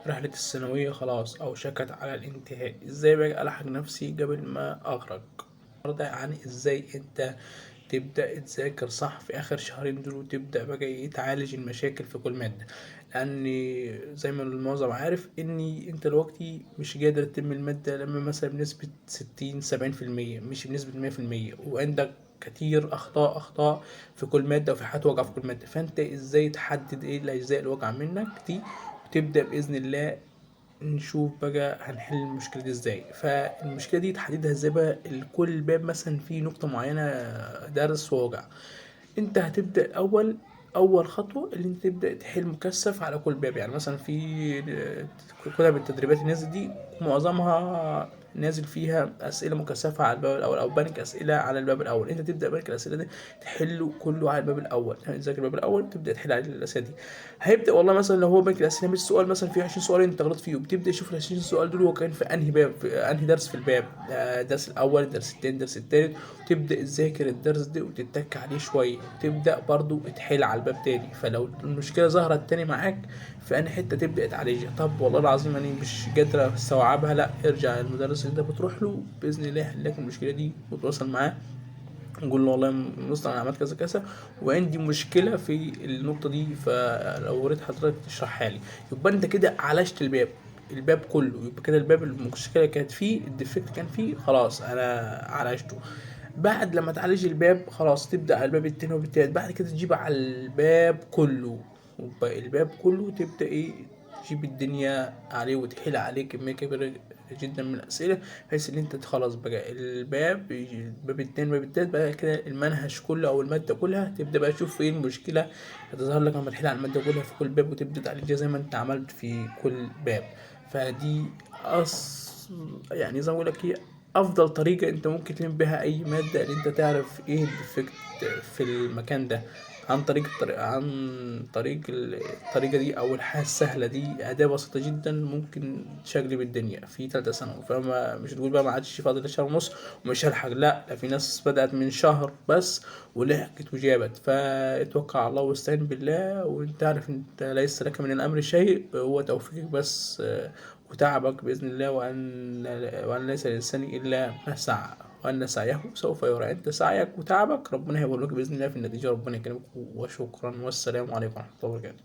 رحلة الثانوية خلاص أوشكت على الانتهاء، ازاي بقى ألحق نفسي قبل ما أغرق؟ النهاردة عن ازاي انت تبدأ تذاكر صح في آخر شهرين دول، وتبدأ بقى تعالج المشاكل في كل مادة. لأن زي ما المعظم عارف إني أنت دلوقتي مش قادر تتم المادة لما مثلا بنسبة 60 70%، مش بنسبة 100%، وعندك كتير أخطاء في كل مادة، وفي حاجات واقعة في كل مادة. فأنت ازاي تحدد ايه الأجزاء الواقعة منك دي، وتبدأ بإذن الله نشوف بقى هنحل المشكلة دي ازاي. فالمشكلة دي تحديدها ازاي بقى؟ لكل باب مثلا في نقطة معينة درس ووجع. انت هتبدأ اول خطوة اللي انت تبدأ تحل مكثف على كل باب. يعني مثلا في كتب التدريبات اللي نازل دي معظمها نازل فيها اسئله مكثفه على الباب الاول، او بنك اسئله على الباب الاول. انت تبدا بنك الاسئله دي تحله كله على الباب الاول. يعني تذاكر الباب الاول تبدا تحل على الاسئله دي. هيبدا والله مثلا لو هو بنك الاسئله مش سؤال مثلا فيه 20 سؤال انت غلطت فيه، بتبدا تشوف ال 20 سؤال دول هو كان في انهي باب، في انهي درس في الباب. الدرس الاول، الدرس التاني، الدرس التالت. وتبدا تذاكر الدرس ده وتتك عليه شويه، وتبدا برضو تحل على الباب تاني. فلو المشكله ظهرت تاني معاك في انهي حته تبدا تعالجها. طب والله العظيم انا مش قادر استوعبها، لا ارجع للمدرس اللي انت بتروح له، باذن الله يحل لك المشكله دي، وتواصل معاه نقول له والله يا مستر انا عملت كذا كذا وعندي مشكله في النقطه دي، فلو وريت حضرتك تشرحها لي. يبقى انت كده عالجت الباب كله. يبقى كده الباب المشكله كانت فيه، الديفكت كان فيه، خلاص انا عالجته. بعد لما تعالج الباب خلاص تبدا على الباب التاني والتالت. بعد كده تجيب على الباب كله، وباقي الباب كله تبدا تجيب الدنيا عليه وتحل عليه كميه كبيره جدا من الاسئله، بحيث ان انت خلاص بقى الباب التاني الباب التالت بقى كده المنهج كله او الماده كلها. تبدا بقى تشوف ايه المشكله هتظهر لك لما تحل على الماده كلها في كل باب، وتبدا تعالجها زي ما انت عملت في كل باب. فدي يعني زي ما بقول لك هي افضل طريقه انت ممكن تلم بها اي ماده، ان انت تعرف ايه الديفكت في المكان ده. الطريقه دي او الحاجه السهله دي، اداه بسيطه جدا ممكن تشقلب الدنيا في ثالثه ثانوي. فما مش تقول بقى ما عادش فاضل شهر ونص ومش هلحق، لا ده في ناس بدات من شهر بس ولحقت وجابت. فاتوكل على الله واستعين بالله، وانت عارف انت ليس لك من الامر شيء، هو توفيقك بس وتعبك بإذن الله. وأن ليس للإنسان إلا ما سعى، وأن سعيه سوف يرى. أنت سعيك وتعبك ربنا هيقول لك بإذن الله في النتيجة. ربنا يكرمك، وشكرا والسلام عليكم ورحمة الله وبركاته.